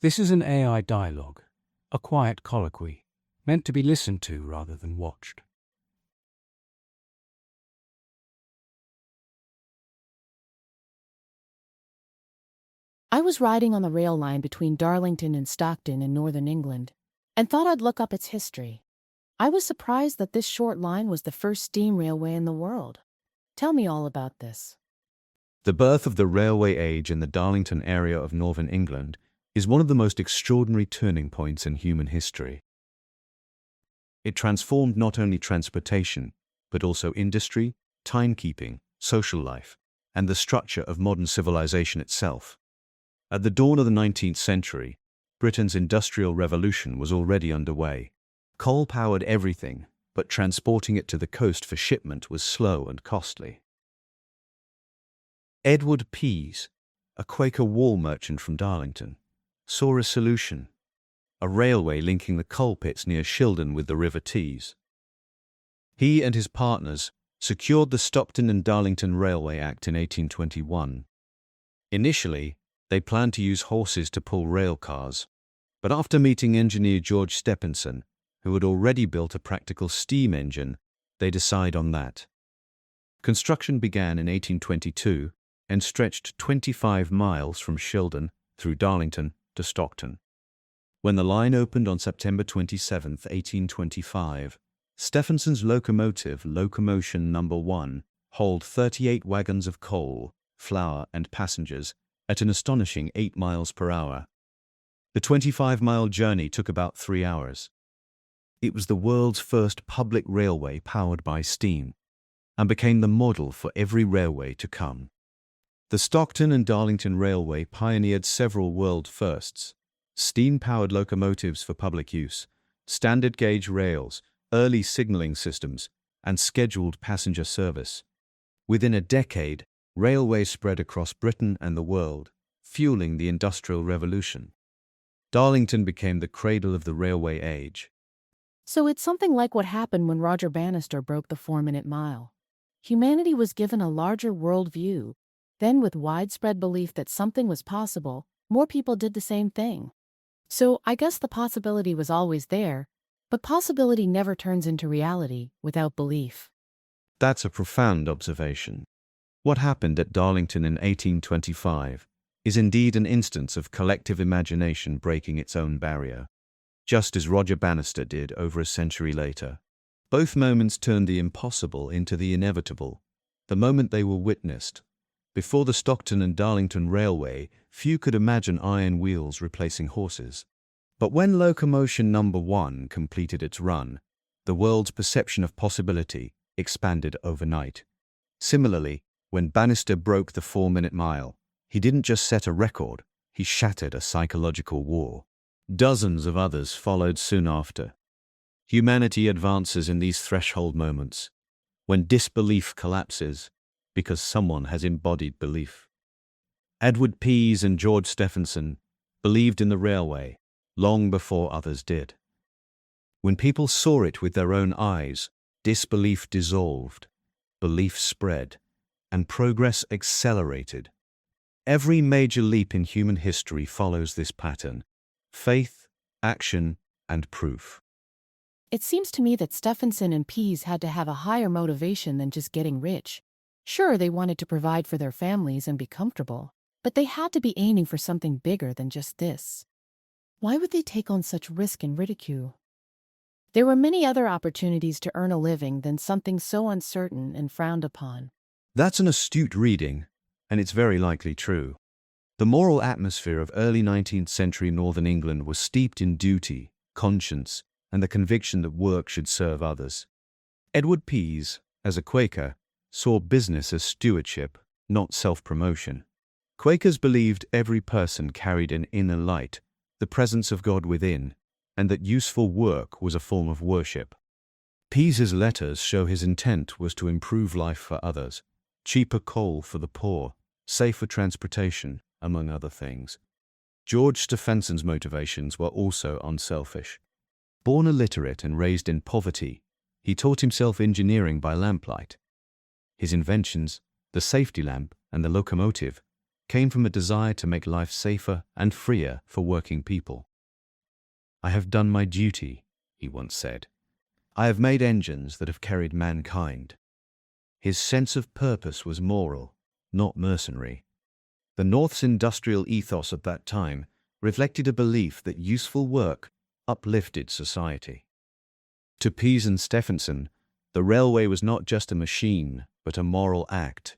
This is an AI dialogue, a quiet colloquy, meant to be listened to rather than watched. I was riding on the rail line between Darlington and Stockton in northern England, and thought I'd look up its history. I was surprised that this short line was the first steam railway in the world. Tell me all about this. The birth of the railway age in the Darlington area of northern England is one of the most extraordinary turning points in human history. It transformed not only transportation, but also industry, timekeeping, social life, and the structure of modern civilization itself. At the dawn of the 19th century, Britain's Industrial Revolution was already underway. Coal powered everything, but transporting it to the coast for shipment was slow and costly. Edward Pease, a Quaker wool merchant from Darlington, saw a solution: a railway linking the coal pits near Shildon with the River Tees. He and his partners secured the Stockton and Darlington Railway Act in 1821. Initially, they planned to use horses to pull rail cars, but after meeting engineer George Stephenson, who had already built a practical steam engine, they decided on that. Construction began in 1822 and stretched 25 miles from Shildon through Darlington to Stockton. When the line opened on September 27, 1825, Stephenson's locomotive, Locomotion No. 1, hauled 38 wagons of coal, flour, and passengers at an astonishing 8 miles per hour. The 25-mile journey took about 3 hours. It was the world's first public railway powered by steam, and became the model for every railway to come. The Stockton and Darlington Railway pioneered several world firsts: steam-powered locomotives for public use, standard gauge rails, early signaling systems, and scheduled passenger service. Within a decade, railways spread across Britain and the world, fueling the Industrial Revolution. Darlington became the cradle of the railway age. So it's something like what happened when Roger Bannister broke the 4-minute mile. Humanity was given a larger world view. Then, with widespread belief that something was possible, more people did the same thing. So I guess the possibility was always there, but possibility never turns into reality without belief. That's a profound observation. What happened at Darlington in 1825 is indeed an instance of collective imagination breaking its own barrier, just as Roger Bannister did over a century later. Both moments turned the impossible into the inevitable, the moment they were witnessed. Before the Stockton and Darlington Railway, few could imagine iron wheels replacing horses. But when Locomotion No. 1 completed its run, the world's perception of possibility expanded overnight. Similarly, when Bannister broke the 4-minute mile, he didn't just set a record, he shattered a psychological wall. Dozens of others followed soon after. Humanity advances in these threshold moments, when disbelief collapses because someone has embodied belief. Edward Pease and George Stephenson believed in the railway long before others did. When people saw it with their own eyes, disbelief dissolved, belief spread, and progress accelerated. Every major leap in human history follows this pattern: faith, action, and proof. It seems to me that Stephenson and Pease had to have a higher motivation than just getting rich. Sure, they wanted to provide for their families and be comfortable, but they had to be aiming for something bigger than just this. Why would they take on such risk and ridicule? There were many other opportunities to earn a living than something so uncertain and frowned upon. That's an astute reading, and it's very likely true. The moral atmosphere of early 19th century northern England was steeped in duty, conscience, and the conviction that work should serve others. Edward Pease, as a Quaker, saw business as stewardship, not self-promotion. Quakers believed every person carried an inner light, the presence of God within, and that useful work was a form of worship. Pease's letters show his intent was to improve life for others, cheaper coal for the poor, safer transportation, among other things. George Stephenson's motivations were also unselfish. Born illiterate and raised in poverty, he taught himself engineering by lamplight. His inventions, the safety lamp and the locomotive, came from a desire to make life safer and freer for working people. "I have done my duty," he once said. "I have made engines that have carried mankind." His sense of purpose was moral, not mercenary. The North's industrial ethos at that time reflected a belief that useful work uplifted society. To Pease and Stephenson, the railway was not just a machine, but a moral act.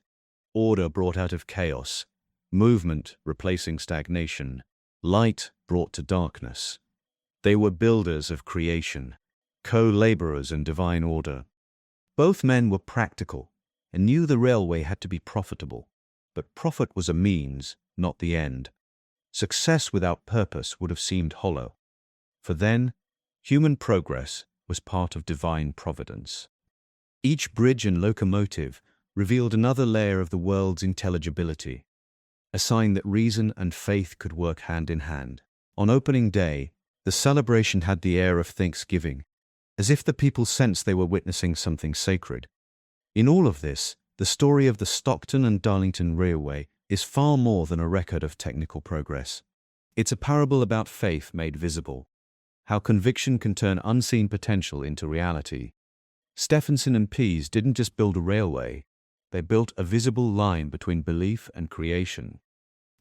Order brought out of chaos, movement replacing stagnation, light brought to darkness. They were builders of creation, co-laborers in divine order. Both men were practical and knew the railway had to be profitable, but profit was a means, not the end. Success without purpose would have seemed hollow. For then, human progress was part of divine providence. Each bridge and locomotive revealed another layer of the world's intelligibility, a sign that reason and faith could work hand in hand. On opening day, the celebration had the air of thanksgiving, as if the people sensed they were witnessing something sacred. In all of this, the story of the Stockton and Darlington Railway is far more than a record of technical progress. It's a parable about faith made visible, how conviction can turn unseen potential into reality. Stephenson and Pease didn't just build a railway, they built a visible line between belief and creation.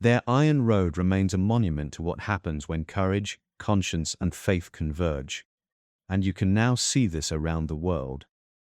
Their iron road remains a monument to what happens when courage, conscience, and faith converge. And you can now see this around the world.